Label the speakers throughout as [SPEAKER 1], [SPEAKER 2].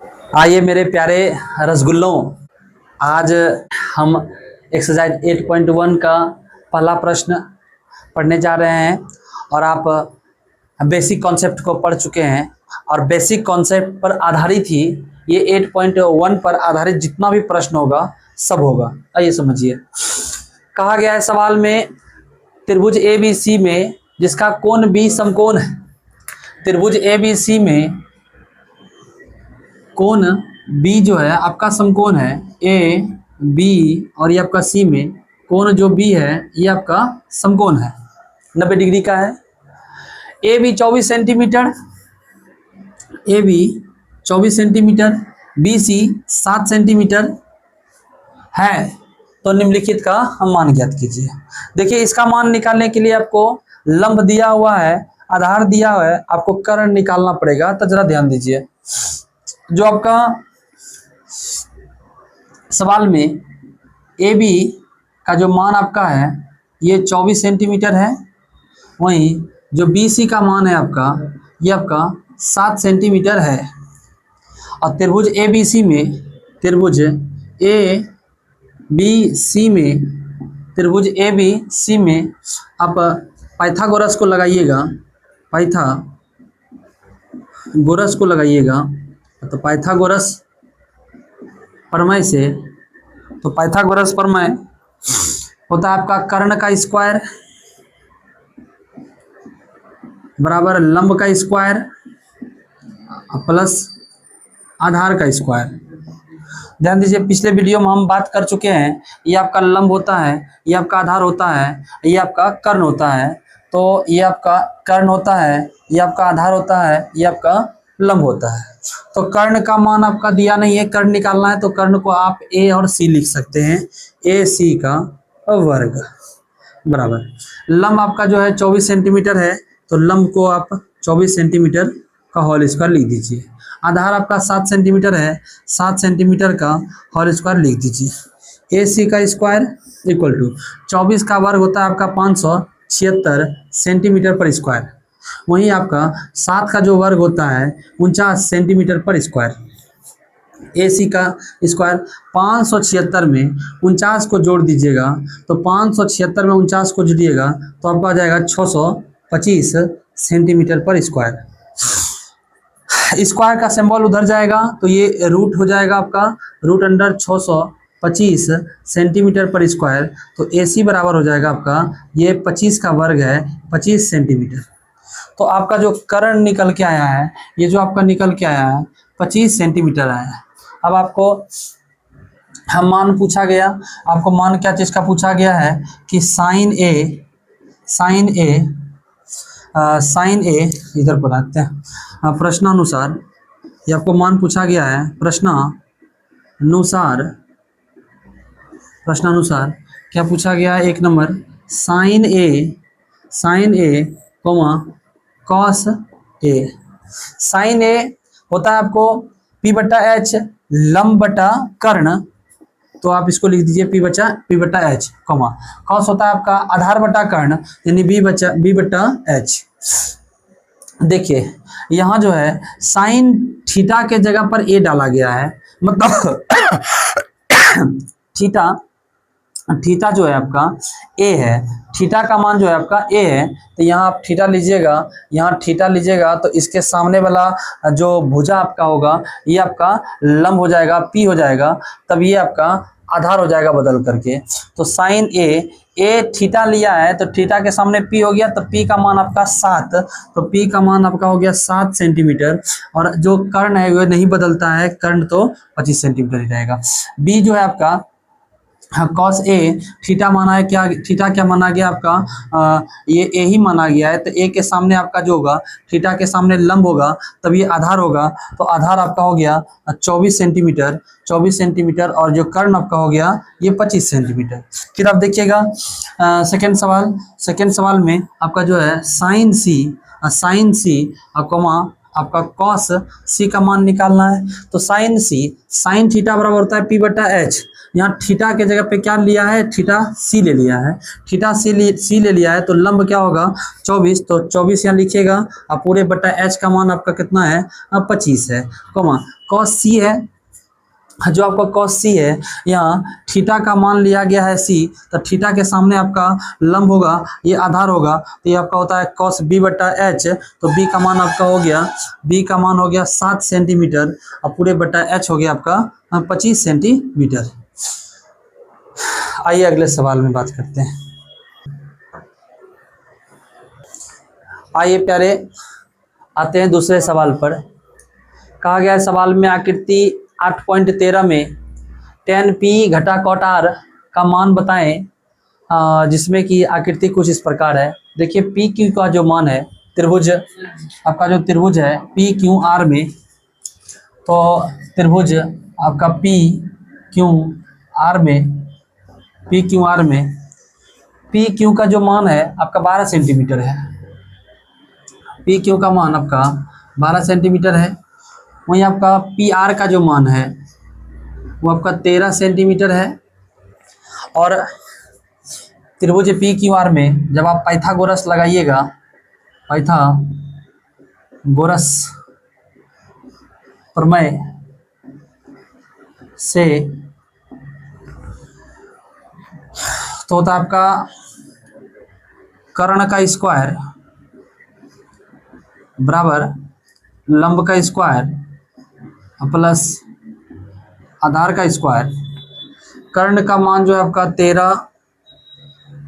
[SPEAKER 1] आइए मेरे प्यारे रसगुल्लों, आज हम एक्सरसाइज 8.1 का पहला प्रश्न पढ़ने जा रहे हैं। और आप बेसिक कॉन्सेप्ट को पढ़ चुके हैं और बेसिक कॉन्सेप्ट पर आधारित ही ये 8.1 पर आधारित जितना भी प्रश्न होगा सब होगा। आइए समझिए। कहा गया है सवाल में, त्रिभुज ABC में जिसका कोण B समकोण है। त्रिभुज ABC में कोण B जो है आपका समकोण है A B, और ये आपका C में कोण जो B है ये आपका समकोण है, 90 डिग्री का है। AB 24 centimetre, AB 24 centimetre, BC 7 centimetre है, तो निम्नलिखित का हम मान ज्ञात कीजिए। देखिए, इसका मान निकालने के लिए आपको लंब दिया हुआ है, आधार दिया हुआ है, आपको कर्ण निकालना पड़ेगा। तो जरा ध्यान दीजिए, जो आपका सवाल में AB का जो मान आपका है ये 24 सेंटीमीटर है, वहीं जो BC का मान है आपका ये आपका 7 सेंटीमीटर है। और त्रिभुज ABC में, त्रिभुज ABC में, त्रिभुज ABC में आप पाइथागोरस को लगाइएगा, पाइथागोरस को लगाइएगा। तो पाइथागोरस प्रमेय से, तो पाइथागोरस प्रमेय होता है आपका कर्ण का स्क्वायर बराबर लंब का स्क्वायर प्लस आधार का स्क्वायर। ध्यान दीजिए, पिछले वीडियो में हम बात कर चुके हैं, ये आपका लंब होता है, ये आपका आधार होता है, ये आपका कर्ण होता है। तो ये आपका कर्ण होता है, ये आपका आधार होता है, ये आपका लंब होता है। तो कर्ण का मान आपका दिया नहीं है, कर्ण निकालना है तो कर्ण को आप A और C लिख सकते हैं, AC का वर्ग बराबर लंब आपका जो है 24 सेंटीमीटर है, तो लंब को आप 24 सेंटीमीटर का होल स्क्वायर लिख दीजिए। आधार आपका 7 सेंटीमीटर है, 7 सेंटीमीटर का होल स्क्वायर लिख दीजिए। AC का स्क्वायर इक्वल टू 24 का वर्ग होता है आपका 576 सेंटीमीटर पर स्क्वायर, वहीं आपका 7 का जो वर्ग होता है 49 सेंटीमीटर पर स्क्वायर। AC का स्क्वायर 576 में 49 को जोड़ दीजिएगा, तो 576 में 49 को जोड़िएगा तो आपका आ जाएगा 625 सेंटीमीटर पर स्क्वायर। स्क्वायर का सिंबल उधर जाएगा तो ये रूट हो जाएगा आपका रूट अंडर 625 सेंटीमीटर पर स्क्वायर। तो AC बराबर हो जाएगा आपका, ये 25 का वर्ग है 25 सेंटीमीटर। तो आपका जो कर्ण निकल के आया है, ये जो आपका निकल के आया है 25 सेंटीमीटर आया है। अब आपको हम मान पूछा गया, आपको मान क्या चीज़ का पूछा गया है कि साइन ए इधर पढ़ाते हैं प्रश्नानुसार, ये आपको मान पूछा गया है प्रश्नानुसार क्या पूछा गया है। 1 number sine A cos A। Sine A होता है आपको P/H लंब बटा कर्ण, तो आप इसको लिख दीजिए P/H, कॉस होता है आपका आधार बटा कर्ण यानी B/H। देखिए यहाँ जो है साइन थीटा के जगह पर A डाला गया है, मतलब थीटा जो है आपका A है, थीटा का मान जो है आपका A है। तो यहाँ आप थीटा लीजिएगा, तो इसके सामने वाला जो भुजा आपका होगा ये आपका लंब हो जाएगा, P हो जाएगा, तब ये आपका आधार हो जाएगा बदल करके। तो साइन A थीटा लिया है तो थीटा के सामने P हो गया, तो P का मान आपका 7, तो P का मान आपका हो गया 7 सेंटीमीटर। और जो कर्ण है वो नहीं बदलता है, कर्ण तो 25 सेंटीमीटर ही रहेगा। B जो है आपका कॉस A, थीटा माना है, क्या थीटा क्या माना गया आपका ये A ही माना गया है। तो A के सामने आपका जो होगा थीटा के सामने लंब होगा, तब ये आधार होगा, तो आधार आपका हो गया 24 सेंटीमीटर और जो कर्ण आपका हो गया ये 25 सेंटीमीटर। फिर आप देखिएगा सेकेंड सवाल में आपका जो है साइन C आपका कॉस सी का मान निकालना है। तो साइन सी, साइन थीटा बराबर होता है पी बटा एच। यहाँ थीटा के जगह पे क्या लिया है, थीटा सी ले लिया है। थीटा सी ले लिया है तो लंब क्या होगा 24, तो 24 यहाँ लिखिएगा। अब पूरे बटा एच का मान आपका कितना है, 25 है, कॉमा कॉस सी है, जो आपका कॉस सी है, यहाँ थीटा का मान लिया गया है सी, तो थीटा के सामने आपका लंब होगा, ये आधार होगा, तो ये आपका होता है कॉस बी बटा एच। तो बी का मान आपका हो गया, बी का मान हो गया 7 सेंटीमीटर, और पूरे बटा एच हो गया आपका 25 सेंटीमीटर। आइए अगले सवाल में बात करते हैं। आइए प्यारे, आते हैं दूसरे सवाल पर। कहा गया है सवाल में आकृति 8.13 में tan p घटा cot r का मान बताएं, जिसमें कि आकृति कुछ इस प्रकार है। देखिए पी क्यू का जो मान है, त्रिभुज आपका जो त्रिभुज है पी क्यू आर में, तो त्रिभुज आपका पी क्यू आर में पी क्यू का जो मान है आपका 12 सेंटीमीटर है। पी क्यू का मान आपका 12 सेंटीमीटर है। वहीं आपका पी आर का जो मान है वो आपका 13 सेंटीमीटर है। और त्रिभुज पी क्यू आर में जब आप पाइथागोरस लगाइएगा, पाइथागोरस प्रमेय से, तो होता है आपका कर्ण का स्क्वायर बराबर लंब का स्क्वायर प्लस आधार का स्क्वायर। कर्ण का मान जो है आपका 13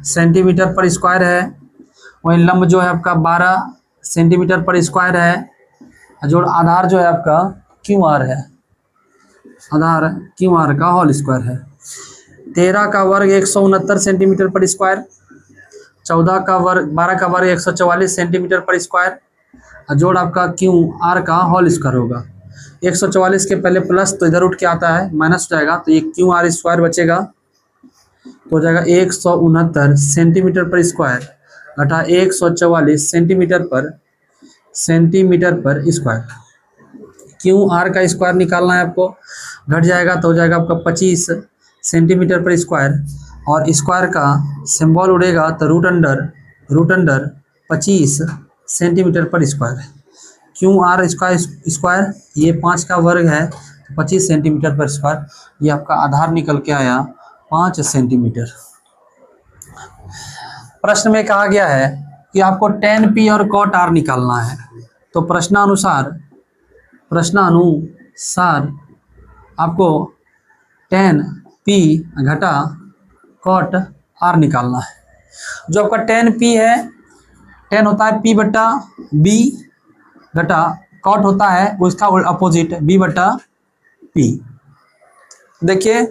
[SPEAKER 1] सेंटीमीटर पर स्क्वायर है, वहीं लंब जो है आपका 12 सेंटीमीटर पर स्क्वायर है, जो आधार जो है आपका क्यू आर है, आधार क्यू आर का होल स्क्वायर है। 13 का वर्ग 169 सेंटीमीटर पर स्क्वायर, 14 का वर्ग 12 का वर्ग 144 सेंटीमीटर पर स्क्वायर, जोड़ आपका क्यू आर का होल स्क्वायर होगा। 144 के पहले प्लस तो इधर उठ के आता है, माइनस हो जाएगा, तो ये क्यू आर स्क्वायर बचेगा, तो हो जाएगा 169 सेंटीमीटर पर स्क्वायर घटा 144 सेंटीमीटर पर स्क्वायर। क्यू आर का स्क्वायर निकालना है आपको, घट जाएगा तो हो जाएगा आपका 25 सेंटीमीटर पर स्क्वायर, और स्क्वायर का सिंबल उड़ेगा तो रूट अंडर 25 सेंटीमीटर पर स्क्वायर। क्यू आर स्क्वायर ये 5 का वर्ग है, 25 सेंटीमीटर पर स्क्वायर, ये आपका आधार निकल के आया 5 सेंटीमीटर। प्रश्न में कहा गया है कि आपको tan p और cot r निकालना है। तो प्रश्नानुसार आपको tan p घटा cot r निकालना है। जो आपका tan p है, tan होता है p बटा b घटा cot होता है उसका अपोजिट b बटा p। देखिए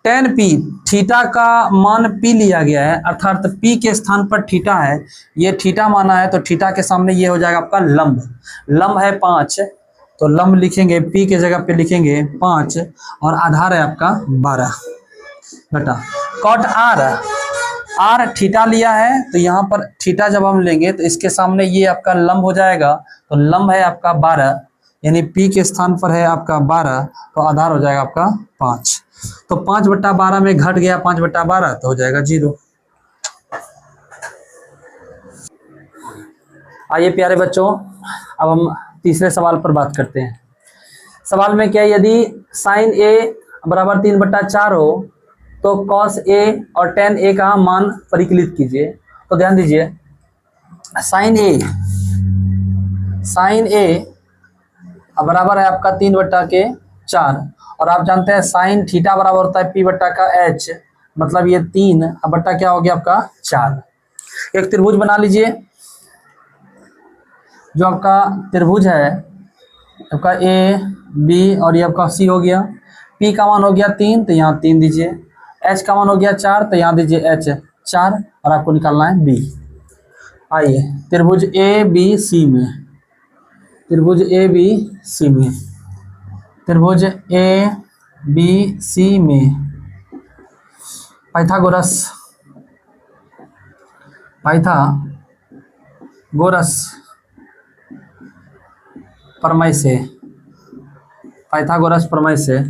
[SPEAKER 1] tan p, थीटा का मान p लिया गया है, अर्थात p के स्थान पर थीटा है, ये थीटा माना है, तो थीटा के सामने ये हो जाएगा आपका लंब है 5, तो लंब लिखेंगे p के जगह पे लिखेंगे 5, और आधार है आपका 12 घटा cot r थीटा लिया है, तो यहाँ पर थीटा जब हम लेंगे तो इसके सामने ये आपका लंब हो जाएगा, तो लंब है आपका 12, यानी p के स्थान पर है आपका 12, तो आधार हो जाएगा आपका 5। तो 5/12 में घट गया 5/12, तो हो जाएगा 0। आइए प्यारे बच्चों, अब हम तीसरे सवाल पर बात करते हैं। सवाल में क्या है, यदि साइन a बराबर 3/4 हो तो cos a और tan a का मान परिकलित कीजिए। तो ध्यान दीजिए, साइन a बराबर है आपका 3/4, और आप जानते हैं साइन थीटा बराबर होता है p बट्टा का h, मतलब ये 3 बट्टा क्या हो गया आपका 4। एक त्रिभुज बना लीजिए, जो आपका त्रिभुज है आपका a b और ये आपका c हो गया। p का मान हो गया 3, तो यहाँ 3 दीजिए, h का मान हो गया 4, तो यहाँ दीजिए h 4, और आपको निकालना है b। आइए त्रिभुज a b c में, त्रिभुज a b c में पाइथागोरस प्रमेय से, पाइथागोरस प्रमेय से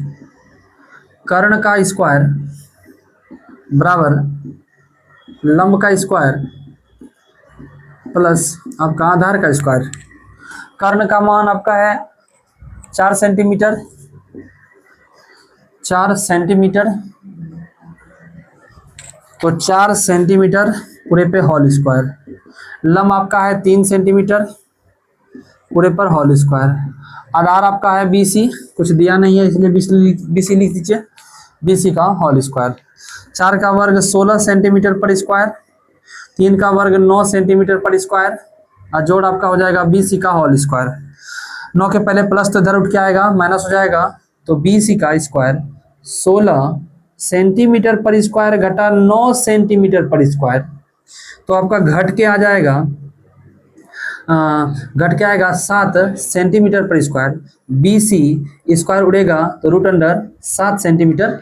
[SPEAKER 1] कर्ण का स्क्वायर बराबर लंब का स्क्वायर प्लस आपका आधार का स्क्वायर। कर्ण का मान आपका है 4 सेंटीमीटर, 4 सेंटीमीटर, तो 4 सेंटीमीटर पूरे पे होल स्क्वायर। लंब आपका है 3 सेंटीमीटर पूरे पर होल स्क्वायर। आधार आपका है BC, कुछ दिया नहीं है इसलिए BC लिख दीजिए, BC का होल स्क्वायर। 4 का वर्ग 16 सेंटीमीटर पर स्क्वायर, 3 का वर्ग 9 सेंटीमीटर पर स्क्वायर, और जोड़ आपका हो जाएगा BC का होल स्क्वायर। 9 के पहले प्लस तो इधर उठ के आएगा, माइनस हो जाएगा, तो BC का स्क्वायर 16 सेंटीमीटर पर स्क्वायर घटा 9 सेंटीमीटर पर स्क्वायर, तो आपका घट के आ जाएगा, घट के आएगा 7 सेंटीमीटर पर स्क्वायर। BC स्क्वायर उड़ेगा तो रूट अंडर 7 सेंटीमीटर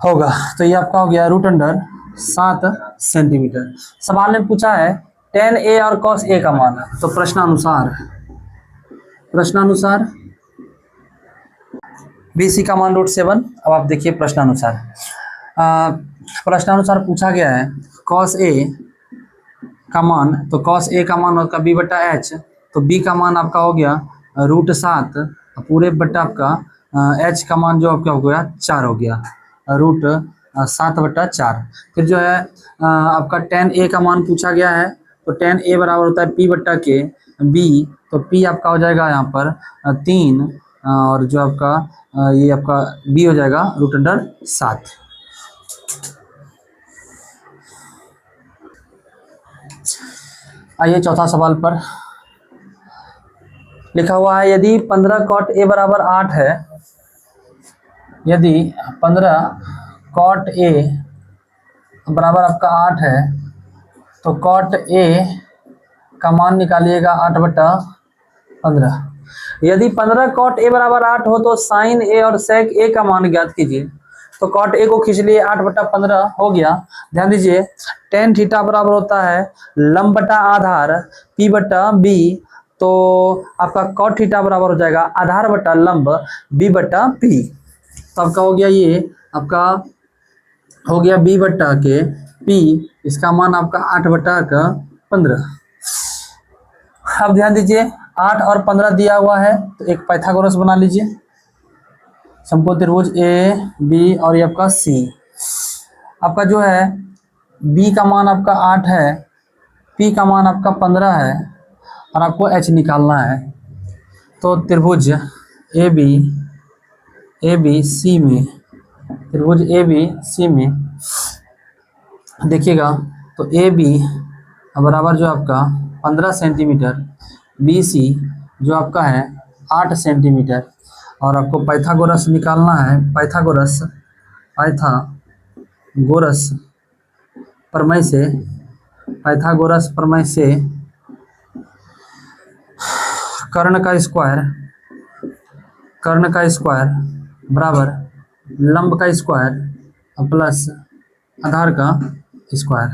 [SPEAKER 1] होगा, तो ये आपका हो गया रूट अंडर 7 सेंटीमीटर। सवाल में पूछा है tan A और cos A का मान, तो प्रश्नानुसार BC का मान √7। अब आप देखिए प्रश्नानुसार पूछा गया है cos A का मान, तो cos A का मान होगा B/H, तो B का मान आपका हो गया √7 पूरे बट्टा आपका H का मान जो आपका हो गया 4 हो गया, √7/4। फिर जो है आपका tan A का मान पूछा गया है, तो tan A बराबर होता है P/K B, तो P आपका हो जाएगा यहाँ पर 3, और जो आपका ये आपका B हो जाएगा √7। आइए चौथा सवाल पर लिखा हुआ है यदि 15 cot A बराबर 8 है, यदि 15 cot A बराबर आपका 8 है, तो cot A का मान निकालिएगा 8/15। यदि 15 cot A बराबर 8 हो तो sin A और sec A का मान ज्ञात कीजिए, तो cot A को खींच लिए 8/15 हो गया। ध्यान दीजिए tan थीटा बराबर होता है लंब बटा आधार P/B, तो आपका cot थीटा बराबर हो जाएगा आधार बटा लंब B/P, तो आपका हो गया ये आपका हो गया B/P, इसका मान आपका 8/15। अब ध्यान दीजिए 8 और 15 दिया हुआ है, तो एक पाइथागोरस बना लीजिए, समकोण त्रिभुज AB और ये आपका C। आपका जो है B का मान आपका 8 है, P का मान आपका 15 है, और आपको H निकालना है। तो त्रिभुज ABC में, त्रिभुज ABC में देखिएगा, तो AB बराबर जो आपका 15 सेंटीमीटर, BC जो आपका है 8 सेंटीमीटर, और आपको पाइथागोरस निकालना है। पाइथागोरस प्रमेय से, पाइथागोरस प्रमेय से कर्ण का स्क्वायर बराबर लंब का स्क्वायर प्लस आधार का स्क्वायर।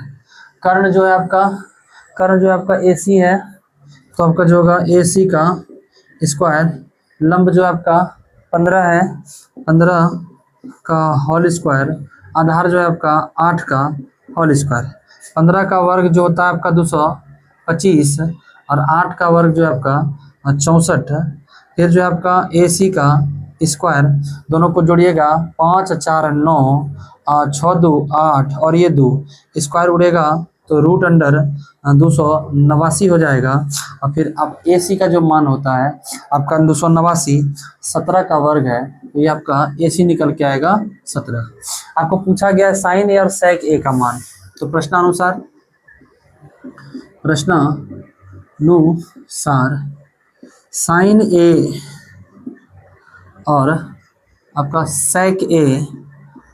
[SPEAKER 1] कर्ण जो है आपका AC है, तो आपका जो होगा AC का स्क्वायर, लंब जो आपका 15 है, 15 का होल स्क्वायर, आधार जो है आपका 8 का होल स्क्वायर। 15 का वर्ग जो होता है आपका 225, और 8 का वर्ग जो है आपका 64। फिर जो है आपका AC का स्क्वायर, दोनों को जोड़िएगा 5 4 9 और 6 2 8, और ये 2 स्क्वायर उड़ेगा तो रूट अंडर 289 हो जाएगा। और फिर आप AC का जो मान होता है आपका 289 17 का वर्ग है, तो ये आपका AC निकल के आएगा 17। आपको पूछा गया है साइन A और सेक A का मान, तो प्रश्नानुसार साइन A और आपका सेक A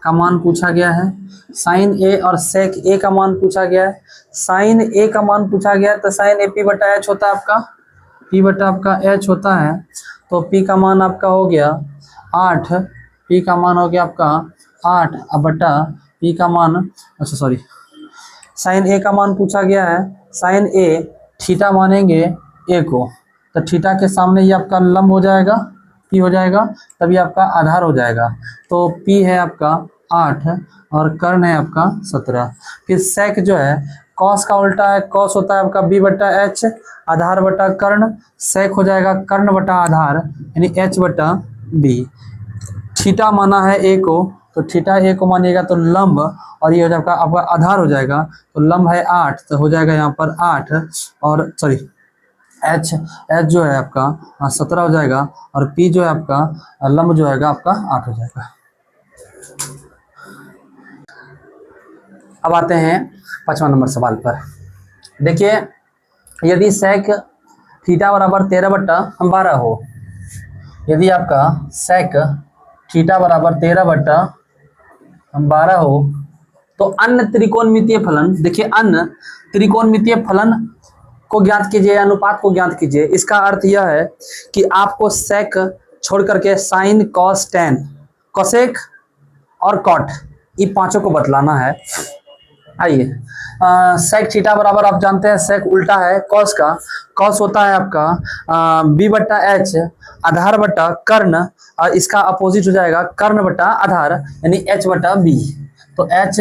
[SPEAKER 1] का मान पूछा गया है। साइन A और सेक A का मान पूछा गया है। साइन A का मान पूछा गया है, तो साइन A P/H होता है आपका, P/H होता है, तो P का मान आपका हो गया 8, P का मान हो गया आपका 8 बटा P का मान, अच्छा सॉरी, साइन A का मान पूछा गया है। साइन A थीटा मानेंगे A को, तो थीटा के सामने ये आपका लंब हो जाएगा, पी हो जाएगा, तब ये आपका आधार हो जाएगा। तो पी है आपका 8 और कर्ण है आपका 17। फिर सेक जो है कॉस का उल्टा है, कॉस होता है आपका बी बटा एच, आधार बटा कर्ण, सेक हो जाएगा कर्ण बटा आधार यानी एच बटा बी। थीटा माना है ए को, तो थीटा ए को मानिएगा तो लंब, और ये हो जाएगा आपका आधार हो जाएगा, तो लंब है 8 तो हो जाएगा यहाँ पर 8 और सॉरी एच जो है आपका 17 हो जाएगा, और पी जो है आपका लंब जो है आपका 8 हो जाएगा। अब आते हैं 5वां नंबर सवाल पर। देखिए यदि सेक थीटा बराबर 13/12 हो, यदि आपका सेक थीटा बराबर 13/12 हो, तो अन्य त्रिकोणमितीय फलन, देखिए अन्य त्रिकोणमितीय फलन को ज्ञात कीजिए, अनुपात को ज्ञात कीजिए। इसका अर्थ यह है कि आपको सेक छोड़ करके साइन, कॉस, टेन, कोसेक और कॉट, ये पांचों को बतलाना है। आइए सेक थीटा बराबर आप जानते हैं सेक उल्टा है कॉस का, कॉस होता है आपका बी बटा एच, आधार बटा कर्ण, और इसका अपोजिट हो जाएगा कर्ण बटा आधार यानी एच बटा बी। तो एच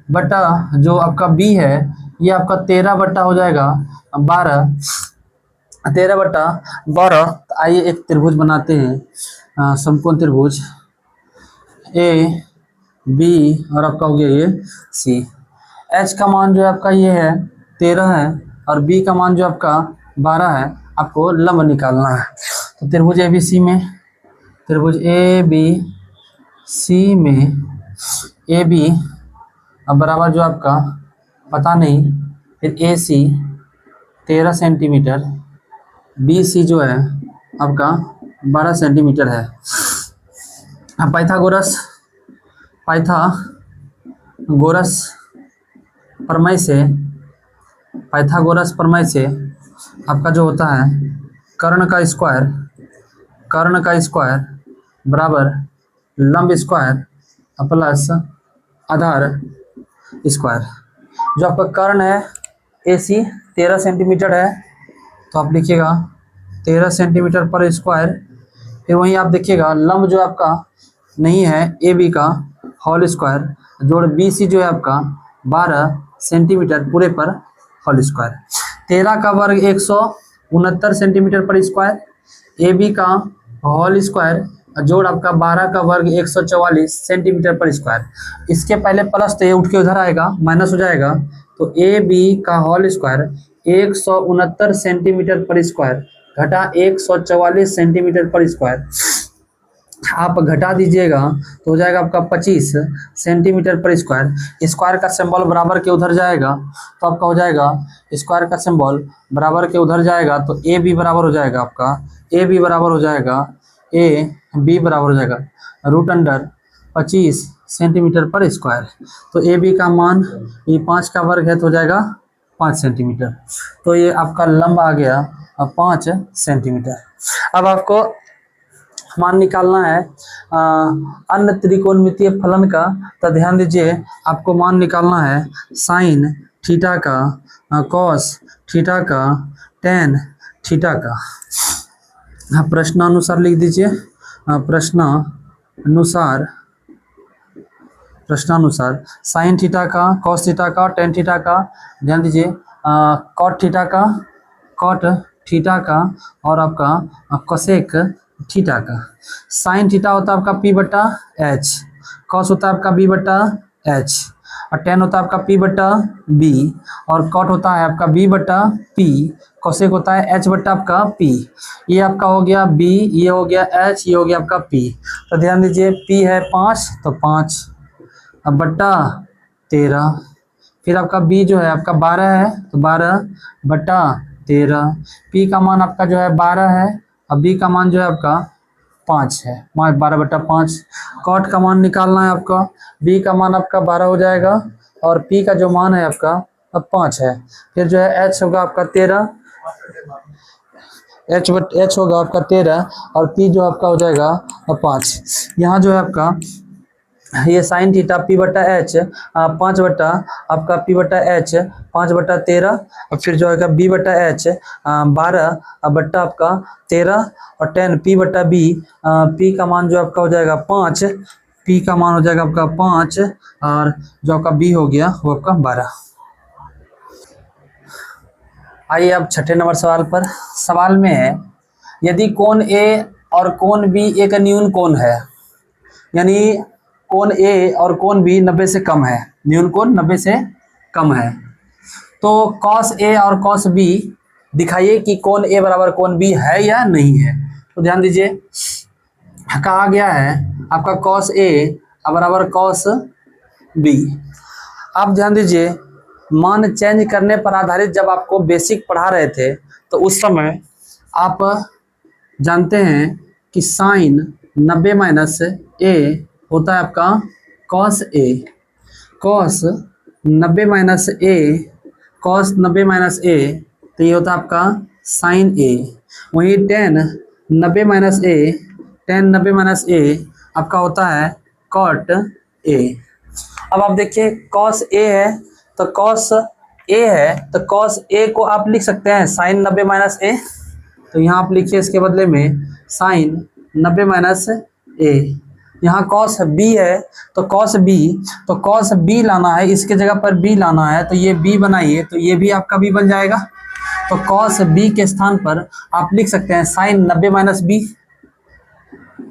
[SPEAKER 1] बटा जो आपका बी है ये आपका 13 बटा हो जाएगा 12, 13/12। तो आइए एक त्रिभुज बनाते हैं, समकोण त्रिभुज ए बी और आपका हो गया ये सी। एच का मान जो है आपका ये है 13 है, और बी का मान जो आपका 12 है, आपको लंब निकालना है। तो त्रिभुज ए बी सी में, त्रिभुज ए बी सी में ए बी अब बराबर जो आपका पता नहीं, फिर ए सी 13 सेंटीमीटर, बी सी जो है आपका 12 सेंटीमीटर है। अब पाइथागोरस प्रमेय से, पाइथागोरस प्रमेय से आपका जो होता है कर्ण का स्क्वायर बराबर लंब स्क्वायर प्लस आधार स्क्वायर। जो आपका कर्ण है ए सी 13 सेंटीमीटर है, तो आप लिखिएगा 13 सेंटीमीटर पर स्क्वायर। फिर वहीं आप देखिएगा लंब जो आपका नहीं है ए बी का होल स्क्वायर जोड़ बी सी जो है आपका 12 सेंटीमीटर पूरे पर होल स्क्वायर। 13 का वर्ग 169 सेंटीमीटर पर स्क्वायर, ए बी का होल स्क्वायर जोड़ आपका 12 का वर्ग 144 सेंटीमीटर पर स्क्वायर। इसके पहले प्लस तो ये उठ के उधर आएगा, माइनस हो जाएगा, तो ए बी का होल स्क्वायर 169 सेंटीमीटर पर स्क्वायर घटा 144 सेंटीमीटर पर स्क्वायर, आप घटा दीजिएगा तो हो जाएगा आपका 25 सेंटीमीटर पर स्क्वायर। स्क्वायर का सिंबल बराबर के उधर जाएगा, तो आपका हो जाएगा स्क्वायर का सिंबल बराबर के उधर जाएगा, तो ए बी बराबर हो जाएगा आपका, ए बी बराबर हो जाएगा, ए बी बराबर हो जाएगा √25 सेंटीमीटर पर स्क्वायर। तो ए बी का मान ये 5 का वर्ग है तो हो जाएगा 5 सेंटीमीटर। तो ये आपका लंब आ गया 5 सेंटीमीटर। अब आपको मान निकालना है अन्य त्रिकोणमितीय फलन का, तो ध्यान दीजिए आपको मान निकालना है साइन थीटा का, कॉस थीटा का, टेन थीटा का। प्रश्नानुसार लिख दीजिए, प्रश्नानुसार साइन थीटा का, कॉस थीटा का, टेन थीटा का। ध्यान दीजिए कॉट थीटा का और आपका कोसेक थीटा का। साइन थीटा होता है आपका पी बटा एच, कॉस होता है आपका बी बटा एच, और टेन होता है आपका पी बटा बी, और कॉट होता है आपका बी बटा पी, कोसेक होता है एच बटा आपका पी। ये आपका हो गया बी, ये हो गया एच, ये हो गया आपका पी। तो ध्यान दीजिए पी है 5 तो 5 अब बट्टा 13, फिर आपका बी जो है आपका 12 है तो 12 बट्टा 13, पी का मान आपका जो है 12 है, अब बी का मान जो है आपका 5 है, 12 बट्टा 5। कॉट का मान निकालना है आपका, बी का मान आपका 12 हो जाएगा और पी का जो मान है आपका अब 5 है। फिर जो है एच होगा आपका 13, एच होगा आपका 13 और पी जो आपका हो जाएगा अब 5। यहाँ जो है आपका ये साइन थीटा पी बटा एच 5 बटा आपका पी बटा एच 5/13, और फिर जो है बी बटा एच 12 बट्टा आपका 13, और 10 पी बटा बी, पी का मान जो आपका हो जाएगा 5, पी का मान हो जाएगा आपका 5, और जो आपका बी हो गया वो आपका 12। आइए अब छठे नंबर सवाल पर। सवाल में है यदि कोण ए और कोण बी एक न्यून कोण है, यानी कोण ए और कोण बी 90 से कम है, न्यून कोण 90 से कम है, तो कॉस ए और कॉस बी दिखाइए कि कोण ए बराबर कोण बी है या नहीं है। तो ध्यान दीजिए, कहा गया है आपका कॉस ए बराबर कॉस बी। आप ध्यान दीजिए, मान चेंज करने पर आधारित जब आपको बेसिक पढ़ा रहे थे तो उस समय आप जानते हैं कि साइन 90 माइनस ए होता है आपका cos A, cos 90 minus A, cos 90 minus ए, तो ये होता है आपका साइन ए। वहीं 10 90 माइनस ए, 10 90 माइनस ए आपका होता है कॉट ए। अब आप देखिए कॉस ए है तो कॉस ए है, तो कॉस ए को आप लिख सकते हैं साइन 90 माइनस ए, तो यहाँ आप लिखिए इसके बदले में साइन 90 माइनस ए। यहाँ कॉस बी है तो कॉस बी, तो कॉस बी लाना है, इसके जगह पर बी लाना है, तो ये बी बनाइए, तो ये भी आपका बी बन जाएगा। तो कॉस बी के स्थान पर आप लिख सकते हैं sine 90 minus B,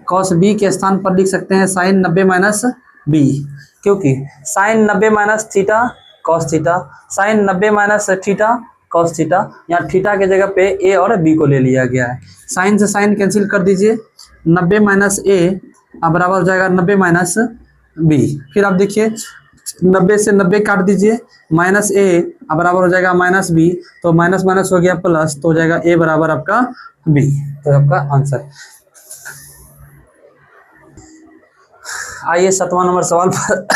[SPEAKER 1] cos B के स्थान पर लिख सकते हैं साइन 90 माइनस बी, क्योंकि sine 90 minus theta cos theta, sine 90 minus theta cos theta, यहाँ थीटा के जगह पे ए और बी को ले लिया गया है। साइन से साइन कैंसिल कर दीजिए, 90 माइनस ए बराबर हो जाएगा 90 माइनस बी। फिर आप देखिए 90 से 90 काट दीजिए, माइनस ए बराबर हो जाएगा माइनस बी, तो माइनस माइनस हो गया प्लस, तो हो जाएगा ए बराबर आपका बी, तो आपका आंसर। आइए 7वां नंबर सवाल पर।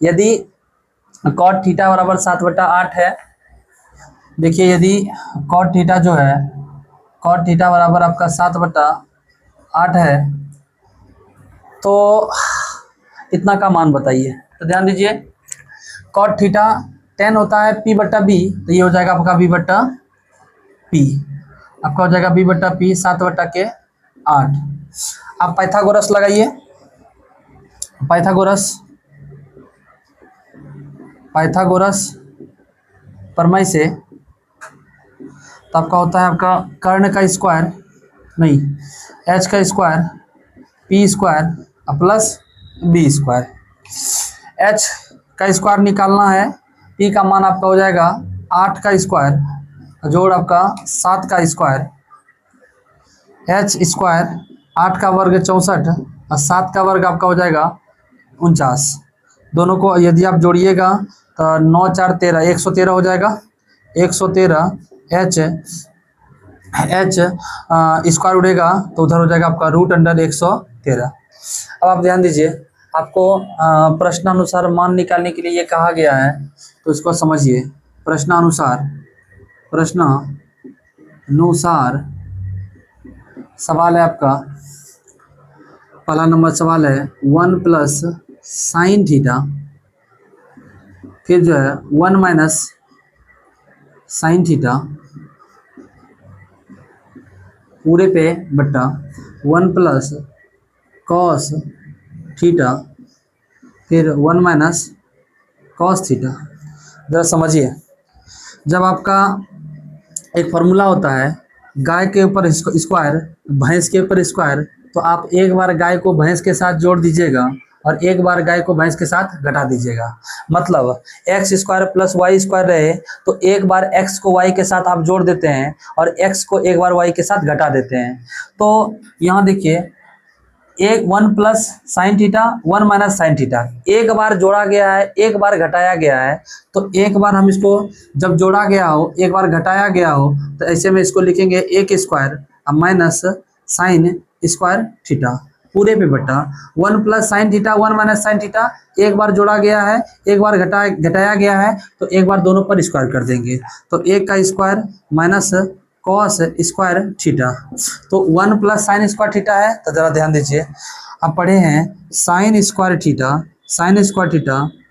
[SPEAKER 1] यदि कॉट थीटा बराबर 7/8 है, देखिए यदि कॉट थीटा जो है, कॉट थीटा बराबर आपका 7/8 है, तो इतना का मान बताइए। तो ध्यान दीजिए, कॉट थीटा 10 होता है पी बट्टा बी, तो ये हो जाएगा आपका बी बट्टा पी, आपका हो जाएगा बी बट्टा पी 7/8। आप पाइथागोरस लगाइए, पाइथागोरस प्रमेय से, तो आपका होता है आपका कर्ण का स्क्वायर, नहीं एच का square P square plus B square. H का स्क्वायर निकालना है, पी का मान आपका हो जाएगा 8 का स्क्वायर जोड़ आपका 7 का स्क्वायर, एच स्क्वायर 8 का वर्ग 64 और 7 का वर्ग आपका हो जाएगा 49। दोनों को यदि आप जोड़िएगा तो 9 4 13 113 हो जाएगा, 113 एच स्क्वायर उड़ेगा तो उधर हो जाएगा आपका √113। अब आप ध्यान दीजिए, आपको प्रश्नानुसार मान निकालने के लिए ये कहा गया है, तो इसको समझिए। प्रश्नानुसार सवाल है आपका, पहला नंबर सवाल है 1 प्लस साइन थीटा, फिर जो है 1 माइनस साइन थीटा पूरे पे बट्टा 1 प्लस कॉस थीटा, फिर 1 माइनस कॉस थीटा। ज़रा समझिए, जब आपका एक फार्मूला होता है गाय के ऊपर स्क्वायर भैंस के ऊपर स्क्वायर, तो आप एक बार गाय को भैंस के साथ जोड़ दीजिएगा और एक बार गाय को भैंस के साथ घटा दीजिएगा। मतलब X square plus Y square रहे तो एक बार एक्स को वाई के साथ आप जोड़ देते हैं और एक्स को एक बार वाई के साथ घटा देते हैं। तो यहाँ देखिए, एक 1 plus sine theta 1 minus sine theta, एक बार जोड़ा गया है एक बार घटाया गया है, तो एक बार हम इसको जब जोड़ा गया हो एक बार घटाया गया हो तो ऐसे में इसको लिखेंगे एक square minus sign square theta पूरे पे बटा 1 plus sine theta 1 minus sine theta, एक बार जोड़ा गया है एक बार घटाया गया है, तो एक बार दोनों पर स्क्वायर कर देंगे, तो 1 का square minus cos square theta. तो 1 प्लस साइन स्क्वायर थीटा है, तो जरा ध्यान दीजिए, आप पढ़े हैं sign square theta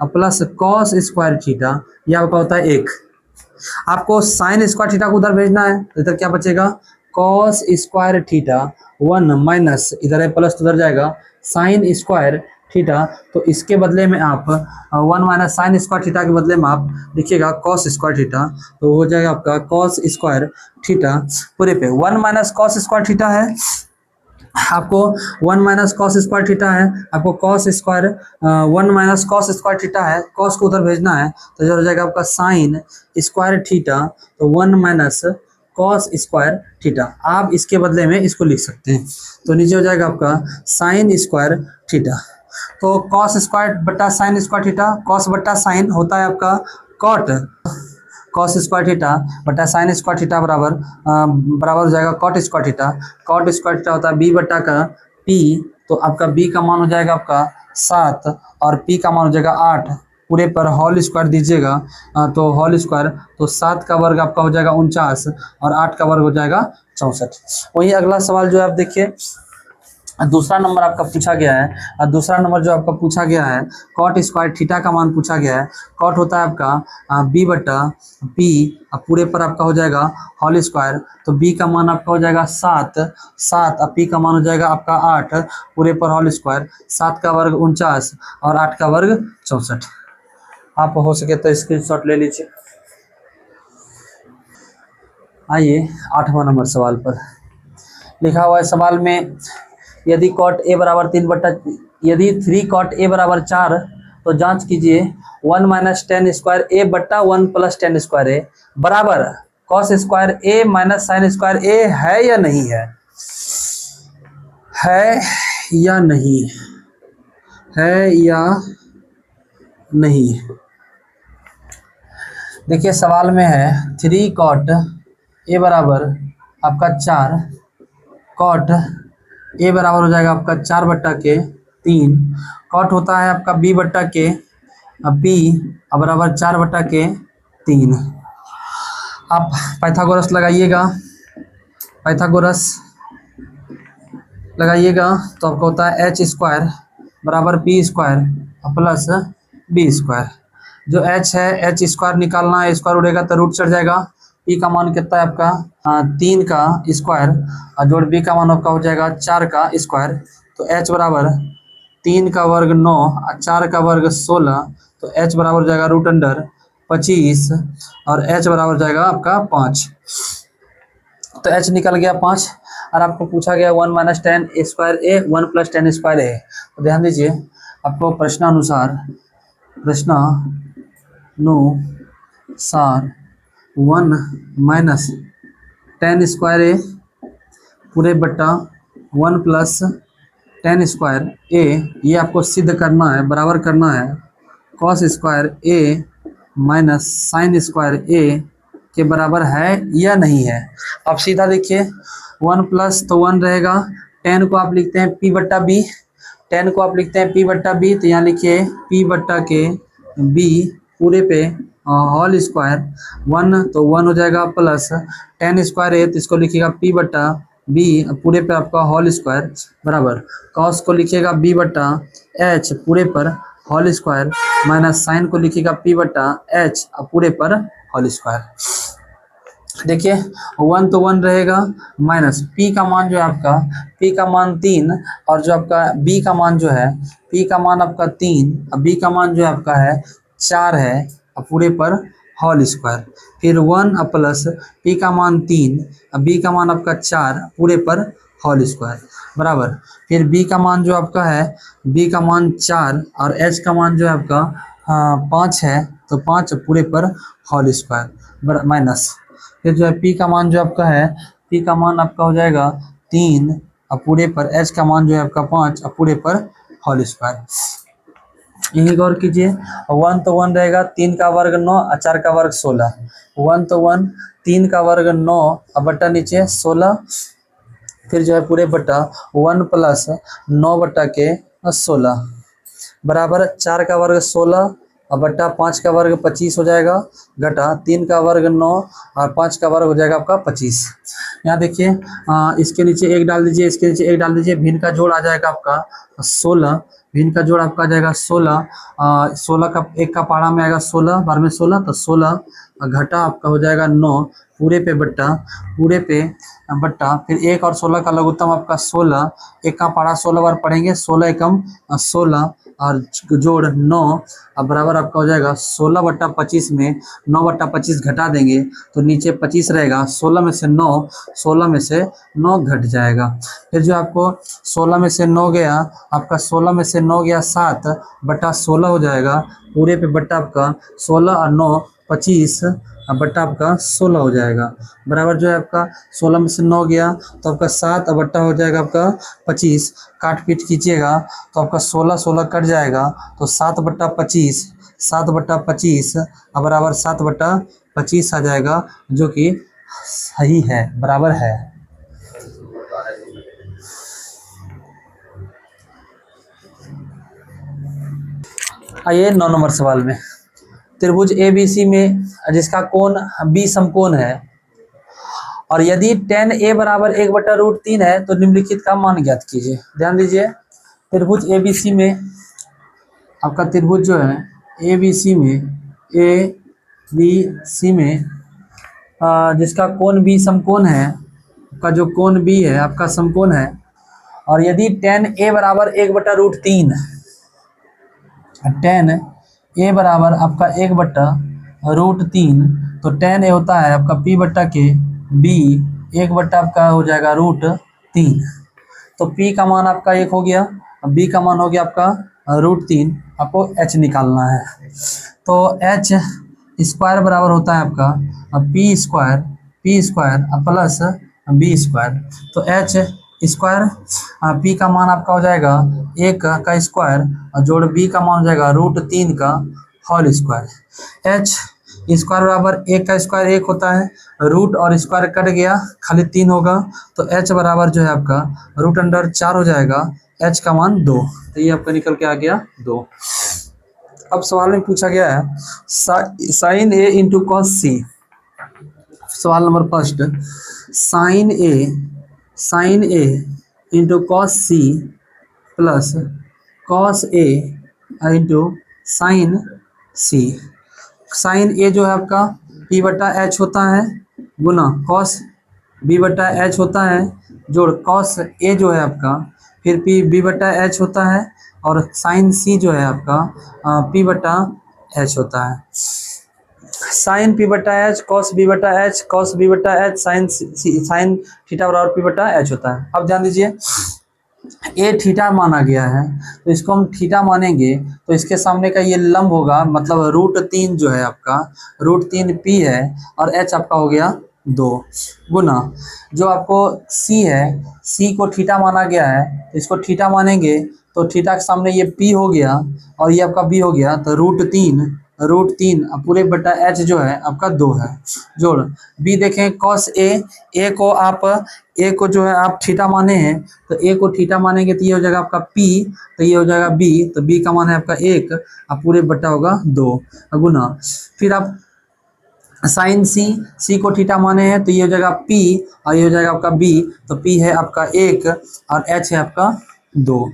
[SPEAKER 1] plus cos square theta, यह आपका होता है 1। आपको साइन स्क्वायर थीटा को उधर भेजना है, तो इधर क्या बचेगा, कॉस स्क्वायर थीटा 1 माइनस इधर है प्लस, तो उधर जाएगा साइन स्क्वायर थीटा। तो इसके बदले में आप 1 माइनस साइन स्क्वायर थीटा के बदले में आप लिखिएगा कॉस स्क्वायर थीटा, तो हो जाएगा आपका कॉस स्क्वायर थीटा पूरे पे 1 माइनस कॉस स्क्वायर थीटा है, आपको 1 माइनस कॉस स्क्वायर थीटा है, आपको cos square 1 minus cos square theta है, कॉस को उधर भेजना है, तो जो हो जाएगा आपका साइन स्क्वायर थीटा, तो 1 माइनस कॉस स्क्वायर थीटा। आप इसके बदले में इसको लिख सकते हैं, तो नीचे हो जाएगा आपका साइन स्क्वायर थीटा। तो कॉस स्क्वायर बट्टा साइन स्क्वायर थीटा, कॉस बट्टा साइन होता है आपका कॉट, कॉस स्क्वायर थीटा बटा साइन स्क्वायर थीटा बराबर हो जाएगा cot square theta. Cot square theta होता है बी बटा का पी, तो आपका बी का मान हो जाएगा आपका 7 और पी का मान हो जाएगा 8, पूरे पर होल स्क्वायर दीजिएगा, तो होल स्क्वायर, तो 7 का वर्ग आपका हो जाएगा 49 और 8 का वर्ग हो जाएगा 64। वही अगला सवाल जो है आप देखिए, दूसरा नंबर आपका पूछा गया है, और दूसरा नंबर जो आपका पूछा गया है कॉट स्क्वायर थीटा का मान पूछा गया है। कॉट होता है आपका बी बटा पी, पूरे पर आपका हो जाएगा होल स्क्वायर, तो बी का मान आपका हो जाएगा 7 और पी का मान हो जाएगा आपका 8, पूरे पर होल स्क्वायर, 7 का वर्ग 49 और 8 का वर्ग 64। आप हो सके तो स्क्रीनशॉट ले लीजिए। आइए 8वां नंबर सवाल पर लिखा हुआ है सवाल में, यदि कॉट ए बराबर 3 कॉट ए बराबर 4, तो जांच कीजिए 1 माइनस टेन स्क्वायर ए बट्टा 1 प्लस टेन स्क्वायर ए बराबर कॉस स्क्वायर ए माइनस साइन स्क्वायर ए है या नहीं है, है या नहीं, है या नहीं। देखिए सवाल में है 3 कॉट ए बराबर आपका 4, कॉट ए बराबर हो जाएगा आपका 4 बट्टा के 3, कॉट होता है आपका बी बट्टा के बी बराबर 4 बट्टा के 3। आप पाइथागोरस लगाइएगा, पाइथागोरस लगाइएगा तो आपको होता है एच स्क्वायर बराबर P square plus B square. जो एच है एच स्क्वायर निकालना है, स्क्वायर उड़ेगा तो रूट चढ़ जाएगा। पी का मान कितना है आपका 3 का स्क्वायर और जोड़ बी का मान आपका हो जाएगा 4 का स्क्वायर। तो एच बराबर 3 का वर्ग 9 और 4 का वर्ग 16, तो एच बराबर हो जाएगा रूट अंडर 25 और एच बराबर हो जाएगा आपका 5। तो एच निकल गया 5 और आपको पूछा गया 1 माइनस टेन स्क्वायर ए 1 प्लस टेन स्क्वायर ए। तो ध्यान दीजिए आपको प्रश्नानुसार 1 माइनस टेन स्क्वायर ए पूरे बट्टा 1 प्लस टेन स्क्वायर ए, ये आपको सिद्ध करना है, बराबर करना है कॉस स्क्वायर ए माइनस साइन स्क्वायर ए के बराबर है या नहीं है। अब सीधा देखिए 1 प्लस तो 1 रहेगा, 10 को आप लिखते हैं पी बट्टा बी, 10 को आप लिखते हैं पी बट्टा बी, तो यहाँ लिखिए पी बट्टा के बी पूरे पे होल स्क्वायर 1, तो 1 हो जाएगा प्लस 10 स्क्वायर है तो इसको लिखिएगा पी बट्टा बी पूरे पे आपका होल स्क्वायर बराबर कॉस को लिखिएगा बी बट्टा एच पूरे पर होल स्क्वायर माइनस साइन को लिखिएगा पी बट्टा एच पूरे पर होल स्क्वायर। देखिए 1 तो 1 रहेगा माइनस पी का मान जो है आपका पी का मान 3 और जो आपका बी का मान जो है पी का मान आपका 3 और बी का मान जो है आपका है 4 है पूरे पर होल स्क्वायर, फिर 1 प्लस पी का मान 3 और बी का मान आपका 4 पूरे पर होल स्क्वायर बराबर फिर बी का मान जो आपका है बी का मान 4 और एच का मान जो है आपका 5 है, तो 5 पूरे पर होल स्क्वायर माइनस फिर जो है पी का मान जो आपका है पी का मान आपका हो जाएगा 3 और पूरे पर एच का मान जो है आपका 5 और पूरे पर होल स्क्वायर। यही गौर कीजिए 1 तो 1 रहेगा, 3 का वर्ग 9 और 4 का वर्ग 16, 1 तो 1 3 का वर्ग 9 और बट्टा नीचे 16, फिर जो है पूरे बट्टा 1 प्लस 9 बट्टा के 16 बराबर 4 का वर्ग 16 और बट्टा 5 का वर्ग 25 हो जाएगा, घटा 3 का वर्ग 9 और 5 का वर्ग हो जाएगा आपका 25। यहाँ देखिए इसके नीचे 1 डाल दीजिए, इसके नीचे 1 डाल दीजिए, भिन्न का जोड़ आ जाएगा आपका 16, भिन्न का जोड़ आपका आ जाएगा 16, 16 का 1 का पहाड़ा में आएगा 16, बार में 16 तो 16, घटा आपका हो जाएगा 9, पूरे पे बट्टा, पूरे पे बट्टा, फिर 1 और 16 का लघुत्तम आपका 16, 1 का पहाड़ा 16 बार पढ़ेंगे, 16 एकम 16 और जोड़ 9 अब बराबर आपका हो जाएगा 16/25 में 9/25 घटा देंगे तो नीचे 25 रहेगा, 16 में से 9, 16 में से 9 घट जाएगा। फिर जो आपको 16 में से 9 गया, आपका 16 में से 9 गया 7/16 हो जाएगा, पूरे पे बट्टा आपका 16 और 9 25 बट्टा आपका 16 हो जाएगा, बराबर जो है आपका 16 में से 9 गया तो आपका 7 बट्टा हो जाएगा आपका 25, काट पीट कीजिएगा तो आपका 16 16 कट जाएगा तो 7/25, 7/25 बराबर 7/25 आ जाएगा, जो कि सही है, बराबर है। आइए 9 नंबर सवाल में, त्रिभुज ABC में जिसका कोण B समकोण है और यदि tan A बराबर 1/√3 है तो निम्नलिखित का मान ज्ञात कीजिए। ध्यान दीजिए, त्रिभुज ABC में आपका त्रिभुज जो है ABC में जिसका कोण B समकोण है, का जो कोण B है आपका समकोण है और यदि tan A बराबर 1/√3, tan A बराबर आपका 1/√3 तो tan A होता है आपका P/K, B 1 आपका हो जाएगा √3, तो P का मान आपका 1 हो गया, B का मान हो गया आपका √3, आपको H निकालना है। तो H स्क्वायर बराबर होता है आपका P square plus B square, तो H स्क्वायर P का मान आपका हो जाएगा 1 का स्क्वायर और जोड़ B का मान हो जाएगा √3 का होल स्क्वायर। H स्क्वायर बराबर 1 का स्क्वायर 1 होता है, रूट और स्क्वायर कट गया खाली 3 होगा, तो H बराबर जो है आपका √4 हो जाएगा, H का मान 2, तो ये आपका निकल के आ गया 2। अब सवाल में पूछा गया है sine A into cos C। सवाल नंबर first, sine A into cos C plus cos A into sine C। Sine A जो है आपका P/H होता है गुना कॉस B/H होता है, जोड़ कॉस A जो है आपका फिर B/H होता है और साइन C जो है आपका P/H होता है। Sign P/H cos B/H sine theta बराबर P/H होता है। अब ध्यान दीजिए, ए थीटा माना गया है तो इसको हम थीटा मानेंगे तो इसके सामने का ये लंब होगा, मतलब √3 जो है आपका √3 P है और H आपका हो गया 2 गुना जो आपको C है, C को थीटा माना गया है तो इसको थीटा मानेंगे तो थीटा के सामने ये P हो गया और ये आपका B हो गया, तो √3 पूरे बटा H जो है आपका 2 है, जोड़ B देखें कॉस A को जो है आप थीटा माने हैं तो A को थीटा मानेंगे तो ये हो जाएगा आपका P, तो ये हो जाएगा B, तो B का मान है आपका 1 और पूरे बटा होगा 2 गुना, फिर आप साइन C को थीटा माने हैं तो ये हो जाएगा P और ये हो जाएगा आपका B, तो P है आपका 1 और H है आपका 2,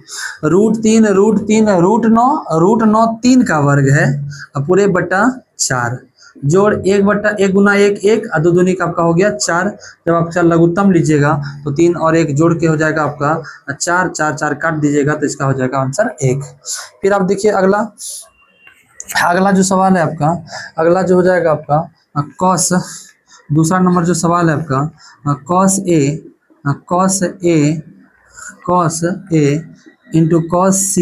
[SPEAKER 1] √9 3 का वर्ग है और पूरे बटा 4, जोड़ 1/1 गुना 1 और 2 दूनी का आपका हो गया 4। जब आप लघुत्तम लीजिएगा तो 3 और 1 जोड़ के हो जाएगा आपका 4, 4 काट दीजिएगा तो इसका हो जाएगा आंसर 1। फिर आप देखिए अगला जो सवाल है आपका, अगला जो हो जाएगा आपका कॉस, दूसरा नंबर जो सवाल है आपका cos A into cos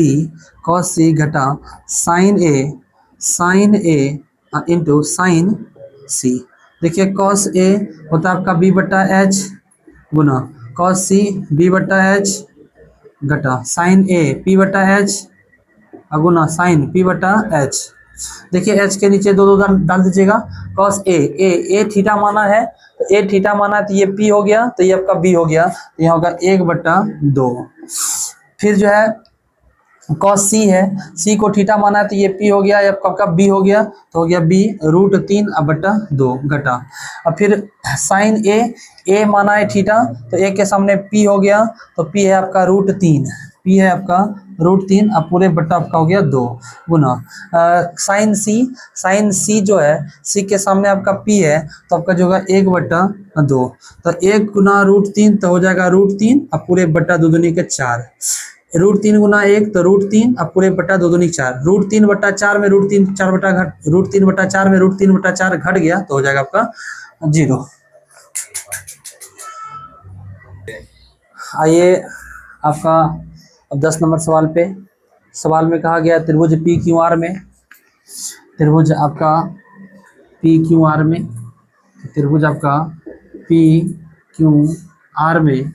[SPEAKER 1] C घटा sine A into sine C। देखिए कॉस A होता है आपका B/H गुना कॉस C B/H घटा sine A P/H Guna sign P/H। देखिए H के नीचे 2 डाल दीजिएगा, कॉस A थीटा माना है तो A थीटा माना है तो ये P हो गया, तो ये आपका B हो गया, तो यहाँ होगा 1/2। फिर जो है कॉस सी है, सी को थीटा माना है तो ये पी हो गया, या आपका बी हो गया, तो हो गया बी √3 अब बटा 2 घटा। अब फिर साइन ए माना है थीटा, तो ए के सामने पी हो गया, तो पी है आपका √3, पी है आपका √3 अब पूरे बट्टा आपका हो गया 2 गुना साइन सी जो है, सी के सामने आपका पी है, तो आपका जो होगा 1/2, तो 1 गुना √3 तो हो जाएगा √3 अब पूरे बट्टा 2 दूनी के 4, √3 गुना 1 तो √3 अब पूरे बट्टा 2 दूनी 4, √3/4 में √3 4 बटा घट, √3/4 में √3/4 घट गया तो हो जाएगा आपका 0। आइए आपका अब 10 नंबर सवाल में कहा गया त्रिभुज पी क्यू आर में, त्रिभुज आपका पी क्यू आर में, त्रिभुज आपका पी क्यू आर में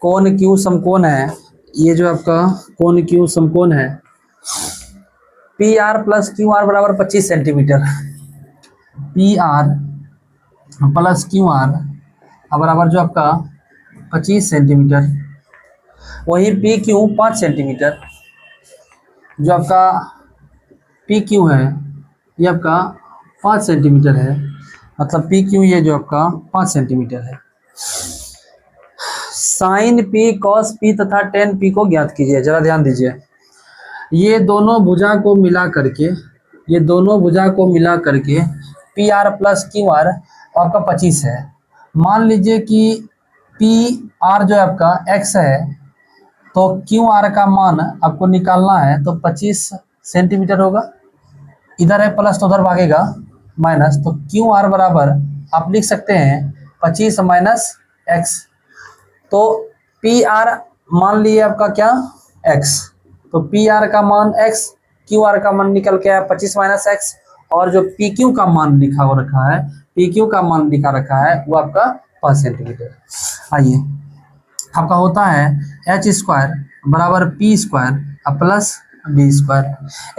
[SPEAKER 1] कोण क्यू समकोण है, ये जो आपका कोण क्यू समकोण है, P R plus Q R बराबर 25 centimetre, P R plus Q R बराबर जो आपका 25 सेंटीमीटर, वही पी क्यू 5 सेंटीमीटर, जो आपका पी क्यू है ये आपका 5 सेंटीमीटर है, मतलब पी क्यू ये जो आपका 5 सेंटीमीटर है। साइन पी कॉस पी तथा टेन पी को ज्ञात कीजिए। जरा ध्यान दीजिए, ये दोनों भुजा को मिला करके P R plus Q R आपका 25 है। मान लीजिए कि पी आर जो है आपका x है, तो क्यू आर का मान आपको निकालना है तो 25 सेंटीमीटर होगा, इधर है प्लस तो उधर भागेगा माइनस, तो क्यू आर बराबर आप लिख सकते हैं 25 माइनस x, तो पी आर मान लिए आपका क्या x, तो पी आर का मान x, क्यू आर का मान निकल के आया 25 माइनस x, और जो पी क्यू का मान लिखा हो रखा है, पी क्यू का मान लिखा रखा है वो आपका 5 सेंटीमीटर। आइए आपका होता है h² बराबर p² प्लस b²।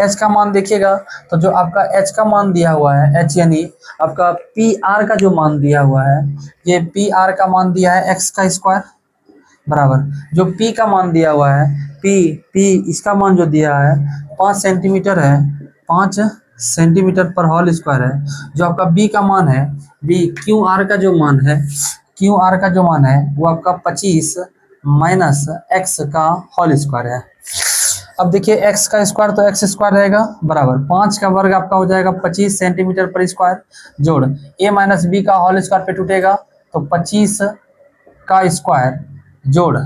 [SPEAKER 1] h का मान देखिएगा तो जो आपका h का मान दिया हुआ है, h यानी आपका पी आर का जो मान दिया हुआ है, ये पी आर का मान दिया है x² बराबर जो p का मान दिया हुआ है, p इसका मान जो दिया है 5 सेंटीमीटर है, 5 सेंटीमीटर पर होल स्क्वायर है। जो आपका b का मान है, b क्यू आर का जो मान है, क्यू आर का जो मान है वो आपका 25 माइनस x का होल स्क्वायर है। अब देखिए x का स्क्वायर तो x² रहेगा बराबर 5 का वर्ग आपका हो जाएगा 25 सेंटीमीटर पर स्क्वायर, जोड़ a माइनस बी का होल स्क्वायर पे टूटेगा तो 25 का स्क्वायर जोड़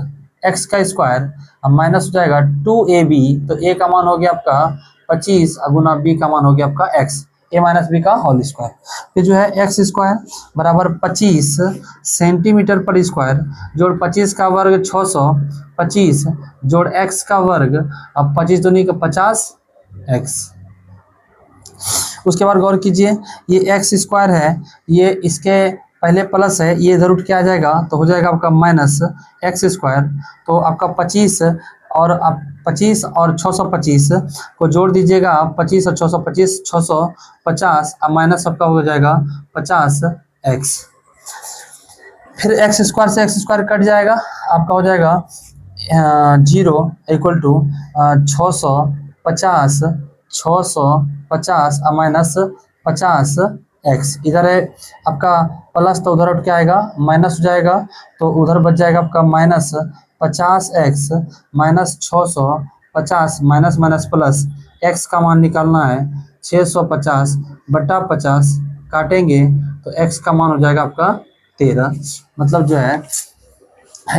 [SPEAKER 1] x का स्क्वायर, अब माइनस हो जाएगा 2ab, तो a का मान हो गया आपका 25 गुना b का मान हो गया आपका x, a माइनस बी का होल स्क्वायर। फिर जो है x² बराबर 25 सेंटीमीटर पर स्क्वायर जोड़ 25 का वर्ग 600, 25 जोड़ x का वर्ग, अब 25 दूनी का 50x। उसके बाद गौर कीजिए, ये x² है, ये इसके पहले प्लस है, ये इधर उठ के आ जाएगा तो हो जाएगा आपका माइनस x², तो आपका 25 और आप 25 और 625 को जोड़ दीजिएगा, 25 और 625 650, अब माइनस आपका हो जाएगा 50x। फिर x² से x² कट जाएगा, आपका हो जाएगा 0 इक्वल टू 650 माइनस 50x, इधर है आपका प्लस तो उधर उठ के आएगा माइनस हो जाएगा, तो उधर बच जाएगा आपका minus 50x minus 650 minus minus plus x का मान निकालना है 650 बटा 50 काटेंगे तो x का मान हो जाएगा आपका 13, मतलब जो है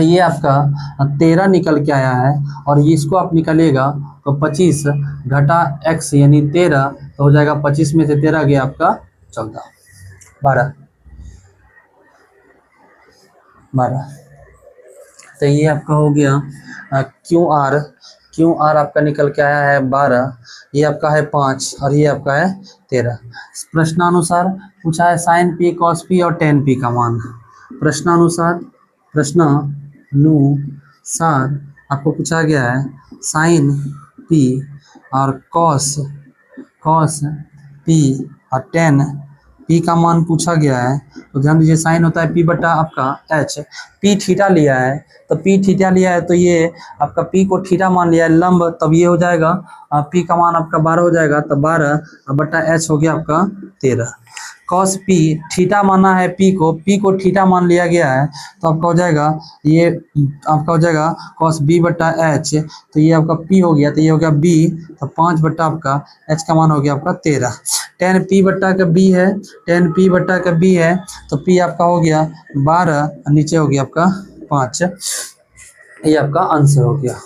[SPEAKER 1] ये आपका 13 निकल के आया है, और ये इसको आप निकालिएगा तो 25 घटा x यानी 13, तो हो जाएगा 25 में से 13 गया आपका 12। तो ये आपका हो गया क्यू आर आपका निकल के आया है 12, ये आपका है 5 और ये आपका है 13। प्रश्नानुसार पूछा है साइन पी कॉस पी और टेन पी का मान। प्रश्नानुसार आपको पूछा गया है साइन पी और कॉस पी और टेन पी का मान पूछा गया है, तो ध्यान दीजिए साइन होता है पी बटा आपका एच। पी थीटा लिया है, तो पी थीटा लिया है तो ये आपका पी को थीटा मान लिया है लंब, तब ये हो जाएगा पी का मान आपका 12 हो जाएगा, तो 12 बटा एच हो गया आपका 13। कॉस पी थीटा माना है पी को थीटा मान लिया गया है, तो आपका हो जाएगा ये आपका हो जाएगा कॉस बी बटा एच, तो ये आपका पी हो गया, तो ये हो गया बी, तो 5 बटा आपका एच का मान हो गया आपका 13। टेन पी बट्टा का बी है, टेन पी बट्टा का बी है, तो पी आपका हो गया 12, नीचे हो गया आपका 5। ये आपका आंसर हो गया।